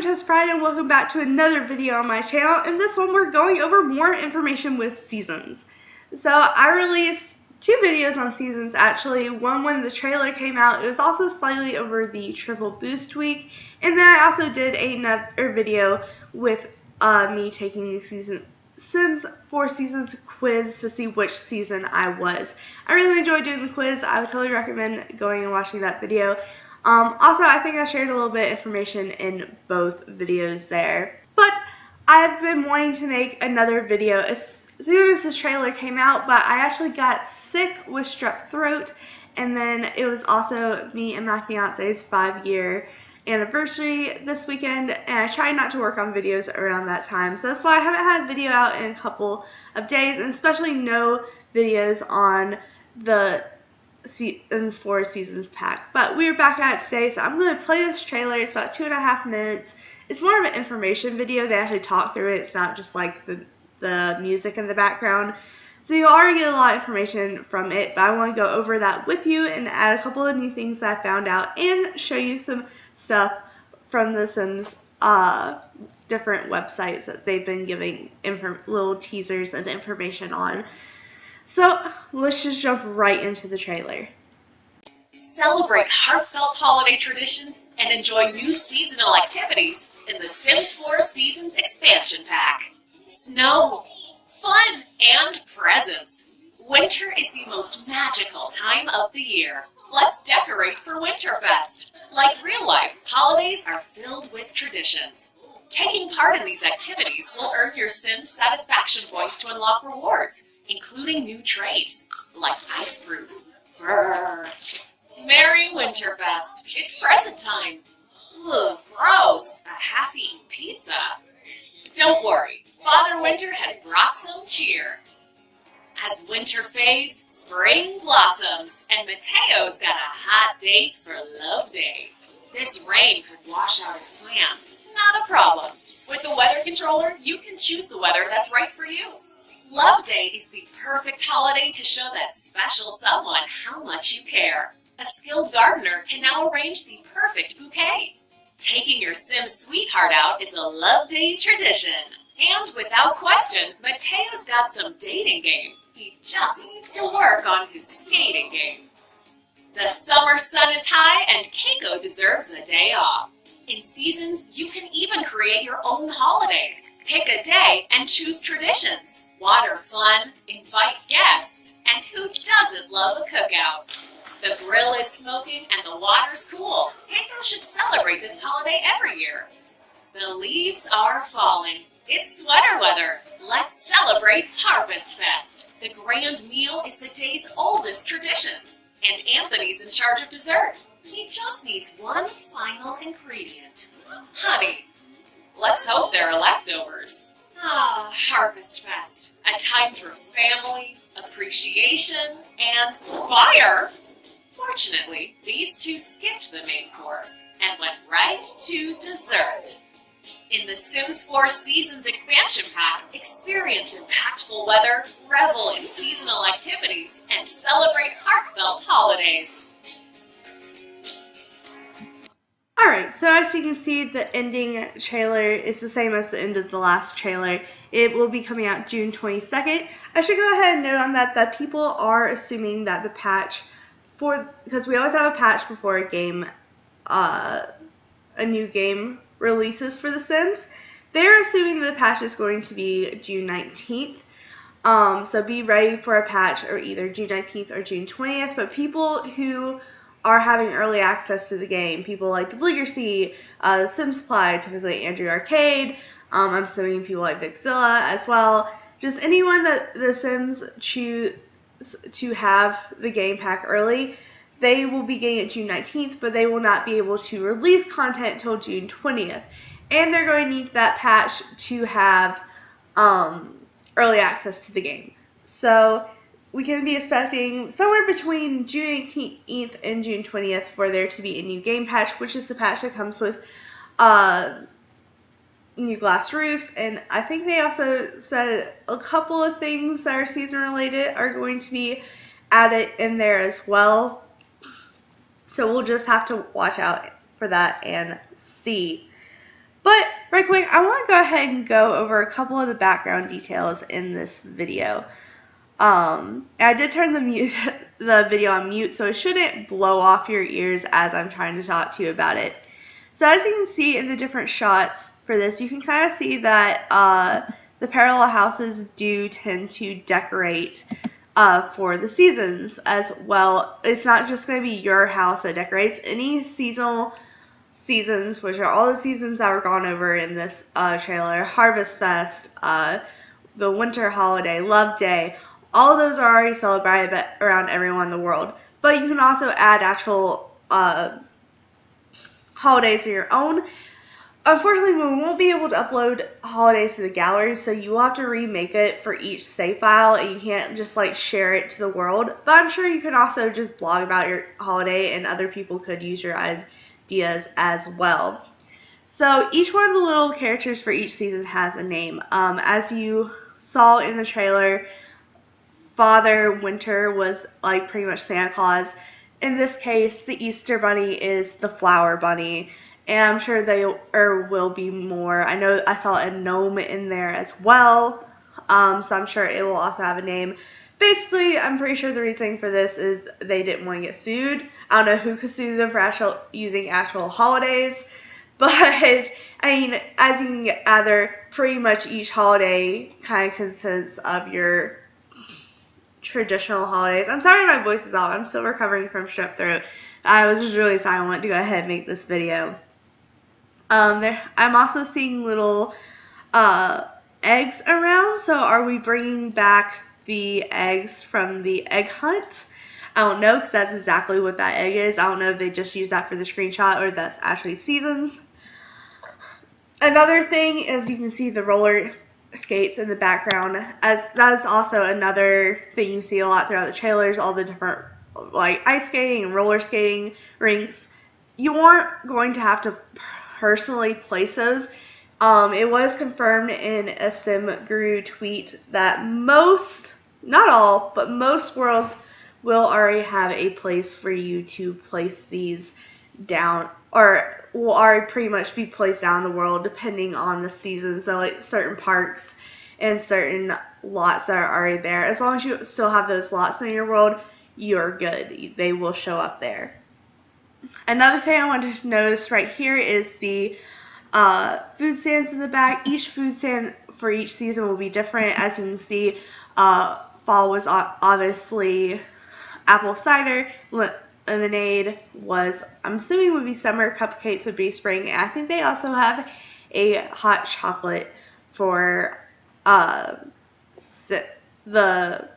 ChezPride and welcome back to another video on my channel. In this one we're going over more information with seasons. So I released two videos on seasons actually, one when the trailer came out. It was also slightly over the triple boost week, and then I also did another video with me taking the Sims 4 Seasons quiz to see which season I was. I really enjoyed doing the quiz. I would totally recommend going and watching that video. Also, I think I shared a little bit of information in both videos there. But I've been wanting to make another video as soon as this trailer came out, but I actually got sick with strep throat, and then it was also me and my fiance's 5-year anniversary this weekend, and I tried not to work on videos around that time, so that's why I haven't had a video out in a couple of days, and especially no videos on the SIMS 4 Seasons pack. But we're back at it today, so I'm going to play this trailer. It's about 2.5 minutes. It's more of an information video. They actually talk through it. It's not just like the music in the background. So you'll already get a lot of information from it, but I want to go over that with you and add a couple of new things that I found out and show you some stuff from the Sims different websites that they've been giving little teasers and information on. So let's just jump right into the trailer. Celebrate heartfelt holiday traditions and enjoy new seasonal activities in the Sims 4 Seasons expansion pack. Snow, fun, and presents. Winter is the most magical time of the year. Let's decorate for Winterfest. Like real life, holidays are filled with traditions. Taking part in these activities will earn your Sims satisfaction points to unlock rewards, including new traits, like ice proof. Brrr. Merry Winterfest! It's present time! Ugh, gross! A half-eaten pizza! Don't worry, Father Winter has brought some cheer. As winter fades, spring blossoms, and Mateo's got a hot date for Love Day. This rain could wash out his plans. Not a problem. With the weather controller, you can choose the weather that's right for you. Love Day is the perfect holiday to show that special someone how much you care. A skilled gardener can now arrange the perfect bouquet. Taking your Sim sweetheart out is a Love Day tradition. And without question, Mateo's got some dating game. He just needs to work on his skating game. The summer sun is high and Keiko deserves a day off. In Seasons, you can even create your own holidays. Pick a day and choose traditions. Water fun, invite guests, and who doesn't love a cookout? The grill is smoking and the water's cool. Keiko should celebrate this holiday every year. The leaves are falling. It's sweater weather. Let's celebrate Harvest Fest. The grand meal is the day's oldest tradition. And Anthony's in charge of dessert. He just needs one final ingredient. Honey. Let's hope there are leftovers. Ah, Harvest Fest. A time for family, appreciation, and fire. Fortunately, these two skipped the main course and went right to dessert. In the Sims 4 Seasons expansion pack, experience impactful weather, revel in seasonal activities, and celebrate heartfelt holidays. Alright, so as you can see, the ending trailer is the same as the end of the last trailer. It will be coming out June 22nd. I should go ahead and note on that people are assuming that the patch because we always have a patch before a game, a new game releases for The Sims. They're assuming that the patch is going to be June 19th. So be ready for a patch or either June 19th or June 20th. But people who are having early access to the game, people like Deligracy, SimSupply, typically Andrew Arcade, I'm assuming people like Vixzilla as well. Just anyone that The Sims choose to have the game pack early, they will be getting it June 19th, but they will not be able to release content until June 20th. And they're going to need that patch to have early access to the game. So we can be expecting somewhere between June 18th and June 20th for there to be a new game patch, which is the patch that comes with new glass roofs, and I think they also said a couple of things that are season related are going to be added in there as well. So we'll just have to watch out for that and see. But right quick, I want to go ahead and go over a couple of the background details in this video. I did turn the video on mute, so it shouldn't blow off your ears as I'm trying to talk to you about it. So as you can see in the different shots for this, you can kind of see that the parallel houses do tend to decorate for the seasons as well. It's not just going to be your house that decorates. Any seasonal seasons, which are all the seasons that were gone over in this trailer, Harvest Fest, the winter holiday, Love Day, all of those are already celebrated around everyone in the world. But you can also add actual holidays of your own. Unfortunately, we won't be able to upload holidays to the gallery, so you will have to remake it for each save file, and you can't just like share it to the world. But I'm sure you can also just blog about your holiday, and other people could use your ideas as well. So each one of the little characters for each season has a name. As you saw in the trailer, Father Winter was like pretty much Santa Claus. In this case, the Easter Bunny is the Flower Bunny, and I'm sure there will be more. I know I saw a gnome in there as well, so I'm sure it will also have a name. Basically, I'm pretty sure the reasoning for this is they didn't want to get sued. I don't know who could sue them for using actual holidays, but I mean, as you can gather, pretty much each holiday kind of consists of your traditional holidays. I'm sorry my voice is off. I'm still recovering from strep throat. I was just really sorry. I wanted to go ahead and make this video. I'm also seeing little eggs around. So are we bringing back the eggs from the egg hunt? I don't know, because that's exactly what that egg is. I don't know if they just used that for the screenshot or that's actually seasons. Another thing is you can see the roller skates in the background, as that is also another thing you see a lot throughout the trailers, all the different like ice skating and roller skating rinks. You aren't going to have to personally place those. It was confirmed in a Sim Guru tweet that most, not all, but most worlds will already have a place for you to place these down, or will already pretty much be placed down in the world depending on the season. So like certain parks and certain lots that are already there, as long as you still have those lots in your world, you're good. They will show up there. Another thing I wanted to notice right here is the food stands in the back. Each food stand for each season will be different. As you can see, fall was obviously apple cider, lemonade was, I'm assuming, would be summer, cupcakes would be spring, and I think they also have a hot chocolate for the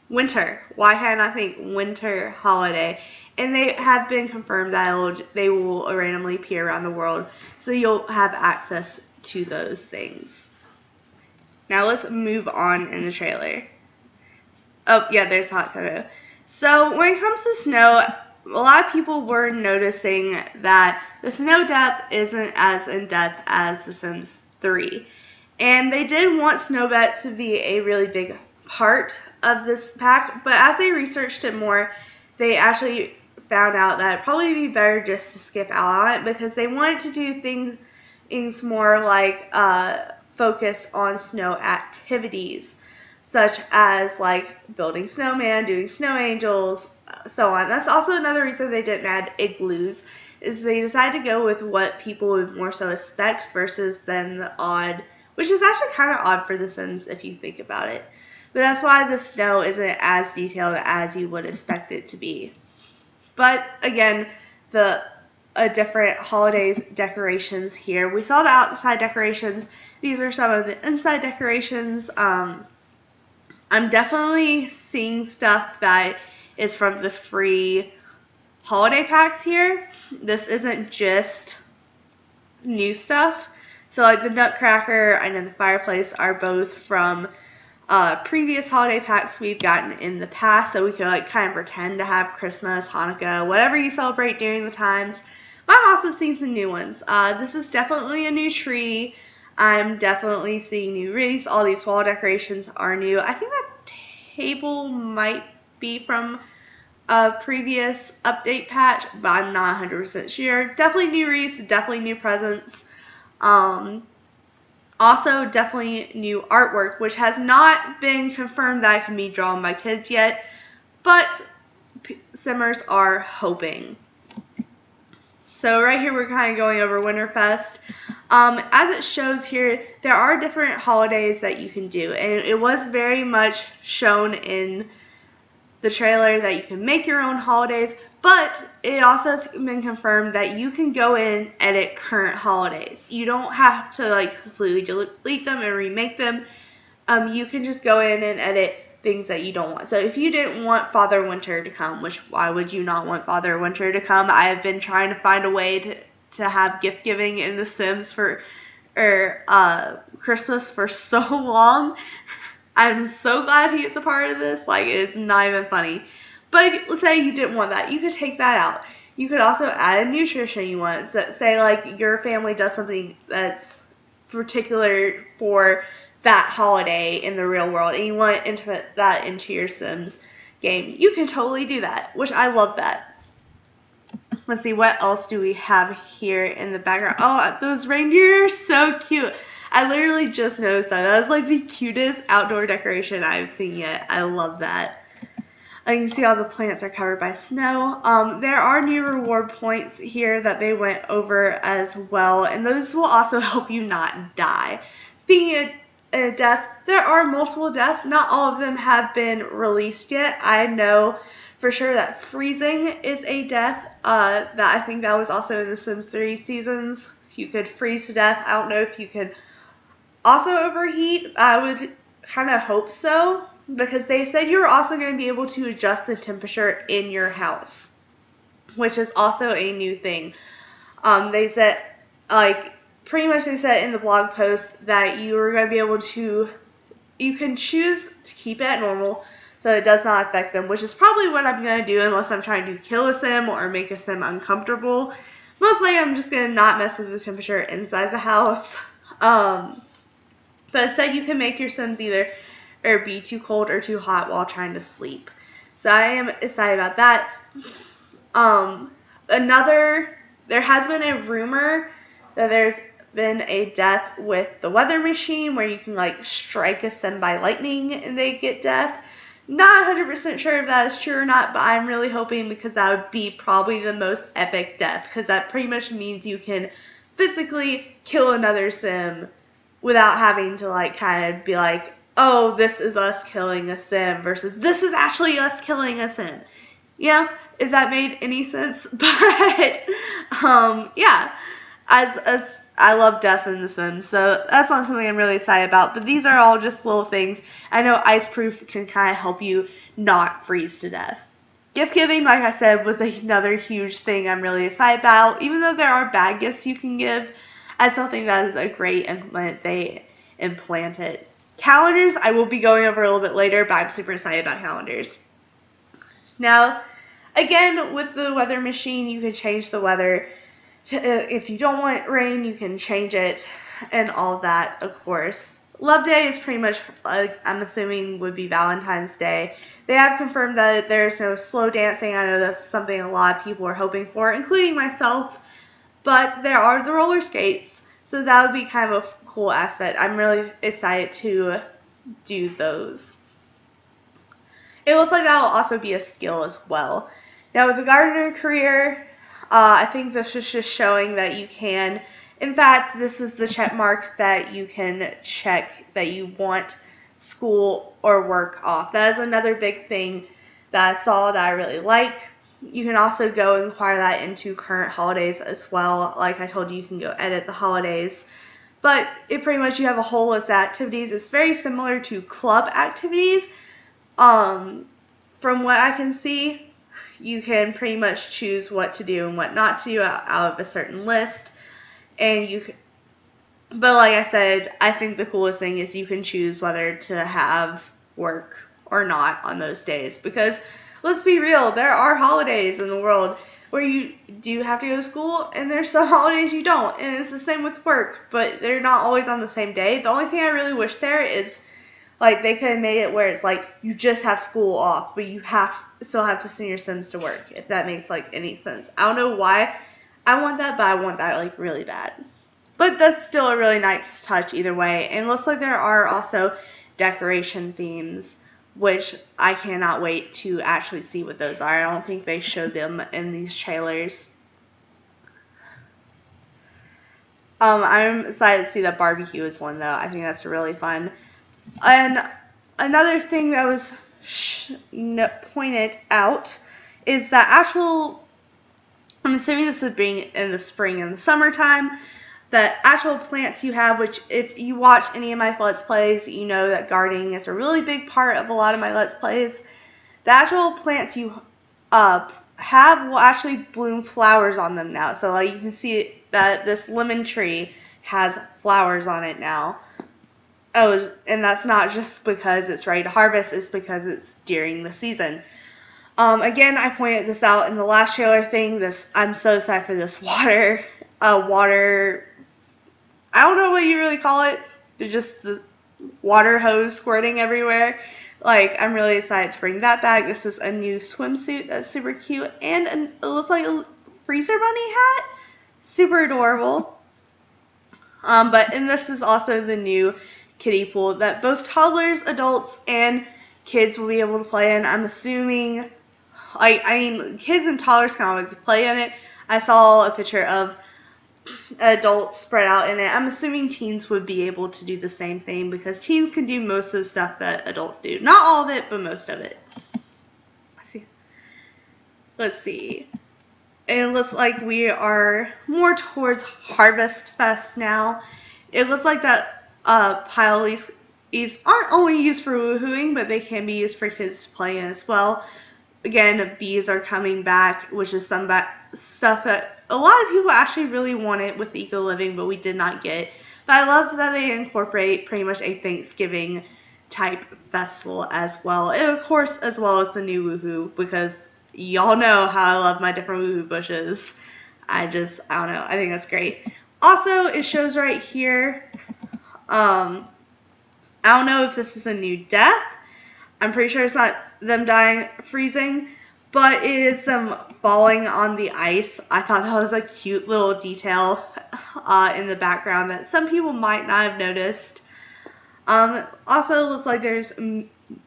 winter. Why can't I think winter holiday? And they have been confirmed that they will randomly appear around the world, so you'll have access to those things. Now let's move on in the trailer. Oh yeah, there's hot cocoa. So when it comes to snow, a lot of people were noticing that the snow depth isn't as in depth as The Sims 3. And they did want Snowbet to be a really big part of this pack, but as they researched it more, they actually found out that it'd probably be better just to skip out on it, because they wanted to do things more like focus on snow activities, such as like building snowman, doing snow angels, so on. That's also another reason they didn't add igloos, is they decided to go with what people would more so expect versus than the odd, which is actually kind of odd for The Sims if you think about it. But that's why the snow isn't as detailed as you would expect it to be. But again, the different holidays decorations here. We saw the outside decorations. These are some of the inside decorations. I'm definitely seeing stuff that is from the free holiday packs here. This isn't just new stuff. So like the Nutcracker and then the fireplace are both from previous holiday packs we've gotten in the past, so we could like kind of pretend to have Christmas, Hanukkah, whatever you celebrate during the times. But I'm also seeing some new ones. This is definitely a new tree. I'm definitely seeing new wreaths. All these wall decorations are new. I think that table might be from a previous update patch, but I'm not 100% sure. Definitely new wreaths, definitely new presents. Also, definitely new artwork, which has not been confirmed that it can be drawn by kids yet, but Simmers are hoping. So right here we're kind of going over Winterfest. As it shows here, there are different holidays that you can do, and it was very much shown in the trailer that you can make your own holidays, but it also has been confirmed that you can go in and edit current holidays. You don't have to like completely delete them and remake them. You can just go in and edit things that you don't want. So if you didn't want Father Winter to come, which why would you not want Father Winter to come? I have been trying to find a way to have gift giving in The Sims for Christmas for so long. I'm so glad he is a part of this. Like, it's not even funny. But let's say you didn't want that. You could take that out. You could also add a new tradition you want. So, say, like, your family does something that's particular for that holiday in the real world, and you want to put that into your Sims game. You can totally do that, which I love that. Let's see, what else do we have here in the background? Oh, those reindeer are so cute. I literally just noticed that. That was like the cutest outdoor decoration I've seen yet. I love that. You can see all the plants are covered by snow. There are new reward points here that they went over as well, and those will also help you not die. Speaking of death, there are multiple deaths. Not all of them have been released yet. I know for sure that freezing is a death. That I think that was also in the Sims 3 seasons. You could freeze to death. I don't know if you could also overheat. I would kind of hope so, because they said you were also going to be able to adjust the temperature in your house, which is also a new thing. They said, like, pretty much they said in the blog post that you were going to be able to, you can choose to keep it at normal so it does not affect them, which is probably what I'm going to do unless I'm trying to kill a sim or make a sim uncomfortable. Mostly I'm just going to not mess with the temperature inside the house. But it said you can make your Sims either or be too cold or too hot while trying to sleep. So I am excited about that. There has been a rumor that there's been a death with the weather machine where you can like strike a Sim by lightning and they get death. Not 100% sure if that is true or not, but I'm really hoping, because that would be probably the most epic death, because that pretty much means you can physically kill another Sim without having to like kind of be like, oh, this is us killing a Sim versus this is actually us killing a Sim. Yeah, if that made any sense. But yeah, as I love death in The Sims, so that's not something I'm really excited about. But these are all just little things. I know Iceproof can kind of help you not freeze to death. Gift giving, like I said, was another huge thing I'm really excited about. Even though there are bad gifts you can give, I still think that is a great implement they implanted. Calendars, I will be going over a little bit later, but I'm super excited about calendars. Now, again, with the weather machine, you can change the weather. If you don't want rain, you can change it, and all of that, of course. Love Day is pretty much, I'm assuming, would be Valentine's Day. They have confirmed that there's no slow dancing. I know that's something a lot of people are hoping for, including myself. But there are the roller skates, so that would be kind of a cool aspect. I'm really excited to do those. It looks like that will also be a skill as well. Now with the gardener career, I think this is just showing that you can, in fact, this is the check mark that you can check that you want school or work off. That is another big thing that I saw that I really like. You can also go inquire that into current holidays as well. Like I told you, you can go edit the holidays. But it pretty much, you have a whole list of activities. It's very similar to club activities. From what I can see, you can pretty much choose what to do and what not to do out of a certain list. And you can, but like I said, I think the coolest thing is you can choose whether to have work or not on those days. Because let's be real, there are holidays in the world where you do have to go to school, and there's some holidays you don't. And it's the same with work, but they're not always on the same day. The only thing I really wish there is, like, they could have made it where it's like you just have school off, but you still have to send your Sims to work, if that makes like any sense. I don't know why I want that, but I want that like really bad. But that's still a really nice touch either way. And it looks like there are also decoration themes, which I cannot wait to actually see what those are. I don't think they showed them in these trailers. I'm excited to see that barbecue is one, though. I think that's really fun. And another thing that was pointed out is that I'm assuming this would be in the spring and the summertime, the actual plants you have, which if you watch any of my Let's Plays, you know that gardening is a really big part of a lot of my Let's Plays. The actual plants you have will actually bloom flowers on them now. So like you can see that this lemon tree has flowers on it now. Oh, and that's not just because it's ready to harvest, it's because it's during the season. Again, I pointed this out in the last trailer thing. I'm so excited for this water, I don't know what you really call it. It's just the water hose squirting everywhere. Like, I'm really excited to bring that back. This is a new swimsuit that's super cute, and it looks like a freezer bunny hat. Super adorable. And this is also the new kiddie pool that both toddlers, adults, and kids will be able to play in. I'm assuming, kids and toddlers can always play in it. I saw a picture of adults spread out in it. I'm assuming teens would be able to do the same thing because teens can do most of the stuff that adults do. Not all of it, but most of it. Let's see. It looks like we are more towards Harvest Fest now. It looks like that pile leaves aren't only used for woohooing, but they can be used for kids to play in as well. Again, bees are coming back, which is some stuff that a lot of people actually really wanted with Eco Living, but we did not get. But I love that they incorporate pretty much a Thanksgiving type festival as well. And of course, as well as the new woohoo, because y'all know how I love my different woohoo bushes. I don't know. I think that's great. Also, it shows right here, I don't know if this is a new death. I'm pretty sure it's not them dying freezing, but it is them falling on the ice. I thought that was a cute little detail in the background that some people might not have noticed. Also, it looks like there's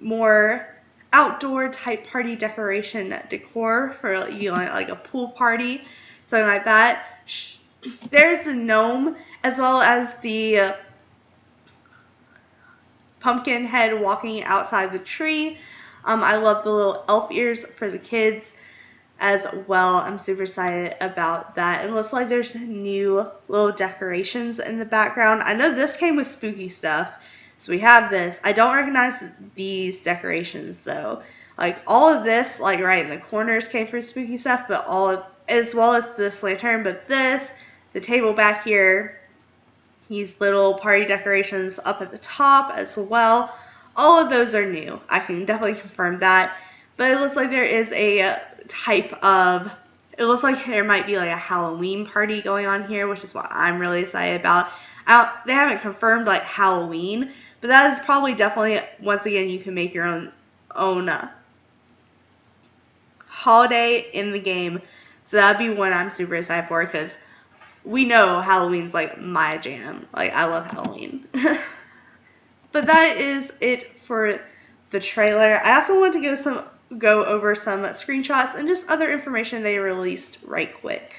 more outdoor type party decoration decor for like a pool party, something like that. There's the gnome as well as the pumpkin head walking outside the tree. I love the little elf ears for the kids as well. I'm super excited about that. It looks like there's new little decorations in the background. I know this came with spooky stuff, so we have this. I don't recognize these decorations though. Like all of this, like right in the corners came from spooky stuff, but as well as this lantern, but the table back here, these little party decorations up at the top as well. All of those are new. I can definitely confirm that. But it looks like there is a type of, it looks like there might be like a Halloween party going on here, which is what I'm really excited about. They haven't confirmed like Halloween, but that is probably definitely, once again, you can make your own holiday in the game. So that'd be one I'm super excited for because we know Halloween's like my jam. Like, I love Halloween. But that is it for the trailer. I also wanted to go over some screenshots and just other information they released right quick.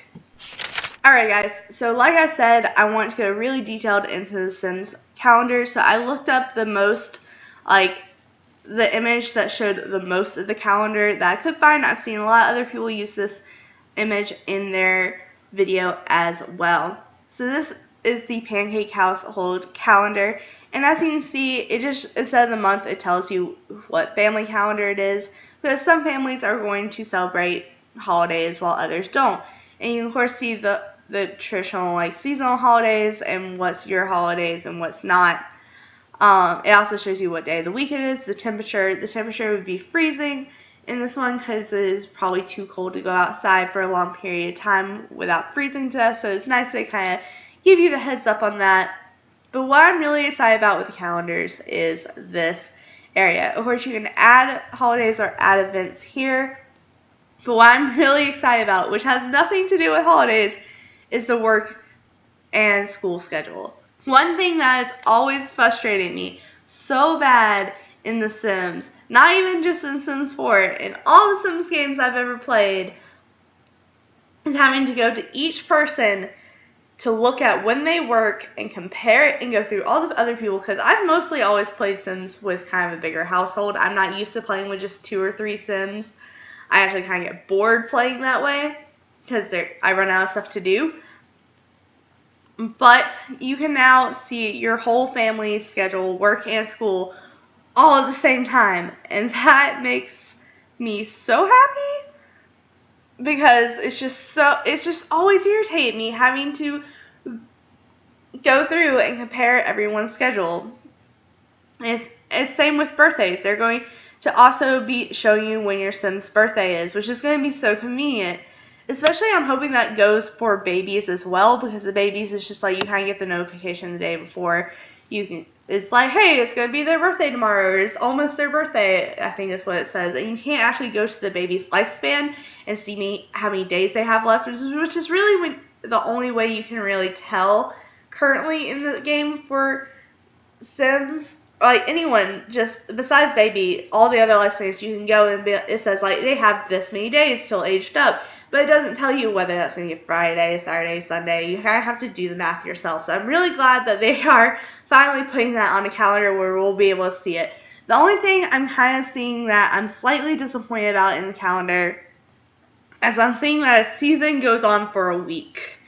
Alright guys, so like I said, I want to go really detailed into the Sims calendar. So I looked up the image that showed the most of the calendar that I could find. I've seen a lot of other people use this image in their video as well. So this is the Pancake Household calendar, and as you can see, instead of the month, it tells you what family calendar it is, because some families are going to celebrate holidays while others don't. And you can of course see the traditional like seasonal holidays and what's your holidays and what's not. It also shows you what day of the week it is, the temperature. The temperature would be freezing in this one because it is probably too cold to go outside for a long period of time without freezing to death, so it's nice to kind of give you the heads up on that. But what I'm really excited about with the calendars is this area. Of course, you can add holidays or add events here, but what I'm really excited about, which has nothing to do with holidays, is the work and school schedule. One thing that has always frustrated me so bad in The Sims, not even just in Sims 4, in all the Sims games I've ever played, is having to go to each person to look at when they work and compare it and go through all the other people, because I've mostly always played Sims with kind of a bigger household. I'm not used to playing with just 2 or 3 Sims. I actually kind of get bored playing that way because I run out of stuff to do. But you can now see your whole family's schedule, work and school, all at the same time, and that makes me so happy, because it's just always irritated me having to go through and compare everyone's schedule. It's same with birthdays. They're going to also be showing you when your Sim's birthday is, which is going to be so convenient. Especially, I'm hoping that goes for babies as well, because the babies, it's just like you kind of get the notification the day before. It's like, hey, it's going to be their birthday tomorrow, or it's almost their birthday, I think is what it says. And you can't actually go to the baby's lifespan and see how many days they have left, which is really the only way you can really tell currently in the game for Sims. Like, anyone, just besides baby, all the other lifespans, you can go and it says, like, they have this many days till aged up. But it doesn't tell you whether that's going to be Friday, Saturday, Sunday. You kind of have to do the math yourself. So I'm really glad that they are finally putting that on a calendar where we'll be able to see it. The only thing I'm kind of seeing that I'm slightly disappointed about in the calendar is I'm seeing that a season goes on for a week.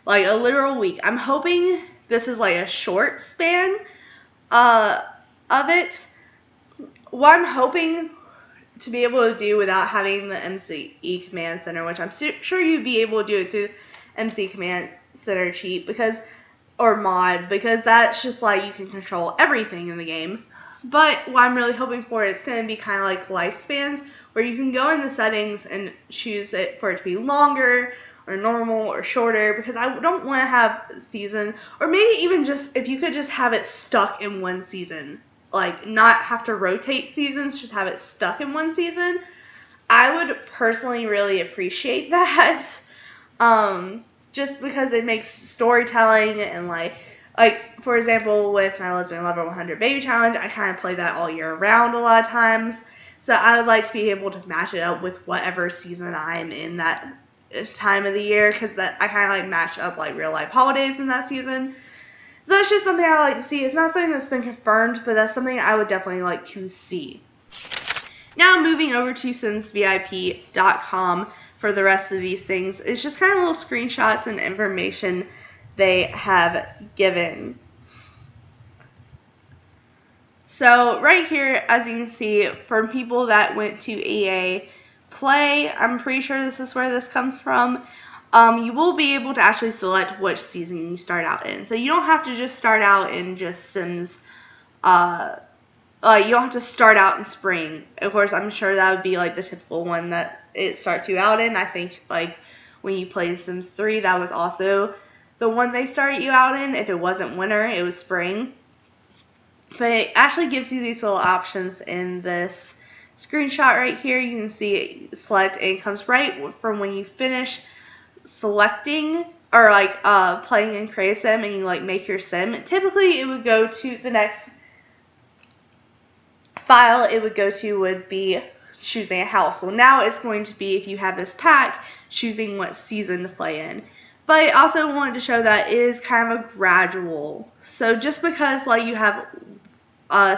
Like a literal week. I'm hoping this is like a short span of it. What I'm hoping to be able to do without having the MC Command Center, which I'm sure you'd be able to do it through MC Command Center cheat, or mod, because that's just like you can control everything in the game. But what I'm really hoping for is going to be kind of like lifespans, where you can go in the settings and choose it for it to be longer or normal or shorter, because I don't want to have seasons, or maybe even just if you could just have it stuck in one season. Like, not have to rotate seasons, just have it stuck in one season. I would personally really appreciate that. Just because it makes storytelling and like for example, with my Lesbian Lover 100 Baby Challenge, I kind of play that all year round a lot of times. So I would like to be able to match it up with whatever season I'm in that time of the year, because I kind of like match up like real life holidays in that season. So that's just something I would like to see. It's not something that's been confirmed, but that's something I would definitely like to see. Now moving over to SimsVIP.com for the rest of these things. It's just kind of little screenshots and information they have given. So right here, as you can see, for people that went to EA Play, I'm pretty sure this is where this comes from. You will be able to actually select which season you start out in. So you don't have to just start out in just Sims, you don't have to start out in spring. Of course, I'm sure that would be like the typical one that it starts you out in. I think like when you played Sims 3, that was also the one they started you out in. If it wasn't winter, it was spring. But it actually gives you these little options in this screenshot right here. You can see select, and it comes right from when you finish selecting or like playing in Create Sim and you like make your sim. Typically it would go to the next file it would go to would be choosing a house. Well, now it's going to be, if you have this pack, choosing what season to play in. But I also wanted to show that it is kind of a gradual. So just because like you have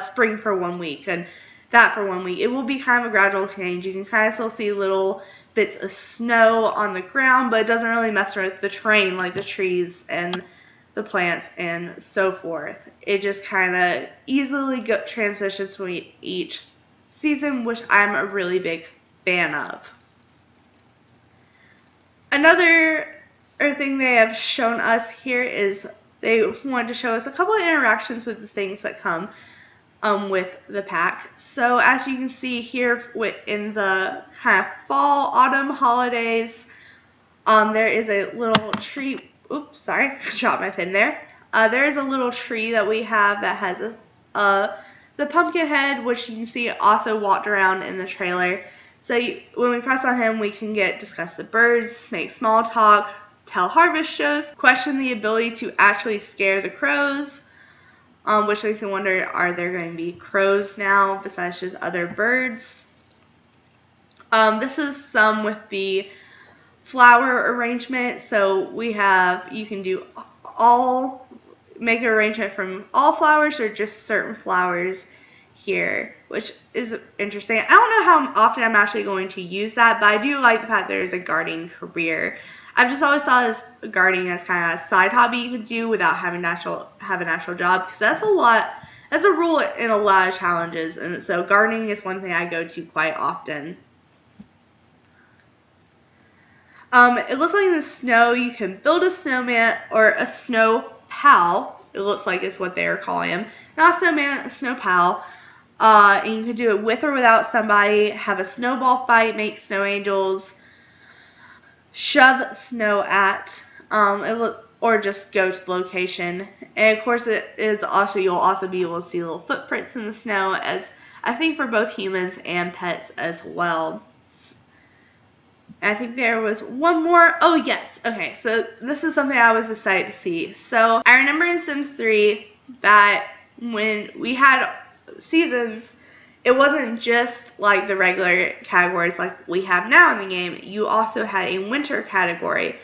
spring for 1 week and that for 1 week, it will be kind of a gradual change. You can kind of still see little bits of snow on the ground, but it doesn't really mess with the terrain like the trees and the plants and so forth. It just kind of easily transitions between each season, which I'm a really big fan of. Another thing they have shown us here is they wanted to show us a couple of interactions with the things that come with the pack. So as you can see here in the kind of fall, autumn holidays, there is a little tree. Oops, sorry, dropped my pen there. There is a little tree that we have that has the pumpkin head, which you can see also walked around in the trailer. So when we press on him, we can discuss the birds, make small talk, tell harvest shows, question the ability to actually scare the crows, which makes me wonder, are there going to be crows now besides just other birds? This is some with the flower arrangement. So we have, you can do make an arrangement from all flowers or just certain flowers here, which is interesting. I don't know how often I'm actually going to use that, but I do like the fact there's a gardening career. I've just always thought of gardening as kind of a side hobby you could do without having have an actual job, because that's a rule in a lot of challenges, and so gardening is one thing I go to quite often. It looks like in the snow you can build a snowman or a snow pal. It looks like is what they are calling him. Not a snowman, a snow pal. And you can do it with or without somebody. Have a snowball fight, make snow angels, shove snow at, or just go to the location. And of course, you'll also be able to see little footprints in the snow, as I think for both humans and pets as well. I think there was one more. Oh, yes. Okay, so this is something I was excited to see. So I remember in Sims 3 that when we had seasons, it wasn't just like the regular categories like we have now in the game. You also had a winter category.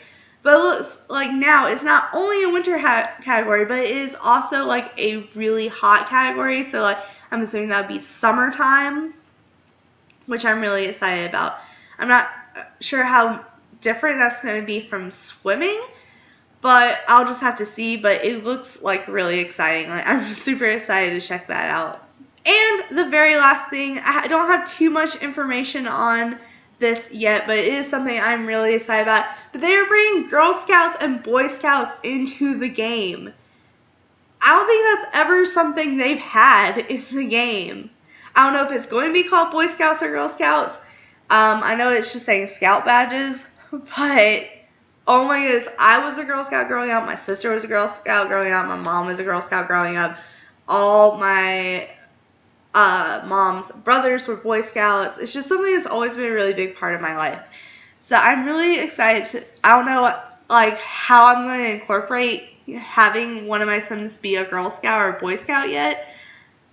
But it looks like now it's not only a winter category, but it is also like a really hot category. So like I'm assuming that would be summertime, which I'm really excited about. I'm not sure how different that's going to be from swimming, but I'll just have to see. But it looks like really exciting. Like, I'm super excited to check that out. And the very last thing, I don't have too much information on this yet, but it is something I'm really excited about. But they are bringing Girl Scouts and Boy Scouts into the game. I don't think that's ever something they've had in the game. I don't know if it's going to be called Boy Scouts or Girl Scouts. I know it's just saying Scout badges, but oh my goodness, I was a Girl Scout growing up. My sister was a Girl Scout growing up. My mom was a Girl Scout growing up. All my mom's brothers were Boy Scouts. It's just something that's always been a really big part of my life. So I'm really excited to, I don't know like how I'm going to incorporate having one of my Sims be a Girl Scout or a Boy Scout yet,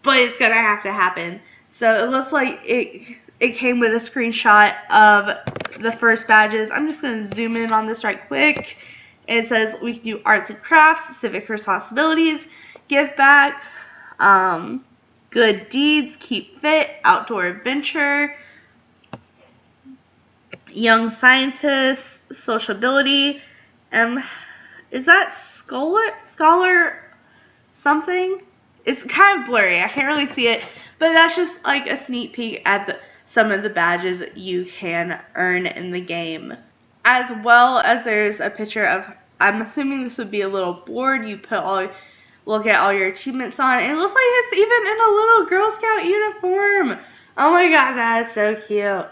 but it's going to have to happen. So it looks like it came with a screenshot of the first badges. I'm just going to zoom in on this right quick. It says we can do arts and crafts, civic responsibilities, give back, good deeds, keep fit, outdoor adventure, young scientists, sociability, is that scholar something? It's kind of blurry. I can't really see it, but that's just like a sneak peek at some of the badges you can earn in the game. As well as there's a picture of, I'm assuming this would be a little board you look at all your achievements on, and it looks like it's even in a little Girl Scout uniform. Oh my god, that is so cute.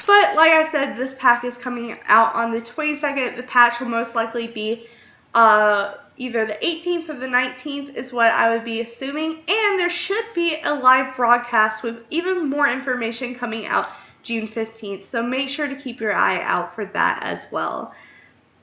But like I said, this pack is coming out on the 22nd. The patch will most likely be either the 18th or the 19th is what I would be assuming. And there should be a live broadcast with even more information coming out June 15th. So make sure to keep your eye out for that as well.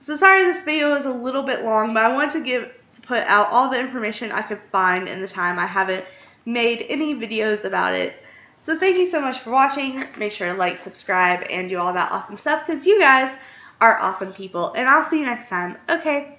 So sorry this video is a little bit long, but I wanted to put out all the information I could find in the time. I haven't made any videos about it. So thank you so much for watching. Make sure to like, subscribe, and do all that awesome stuff because you guys are awesome people. And I'll see you next time. Okay.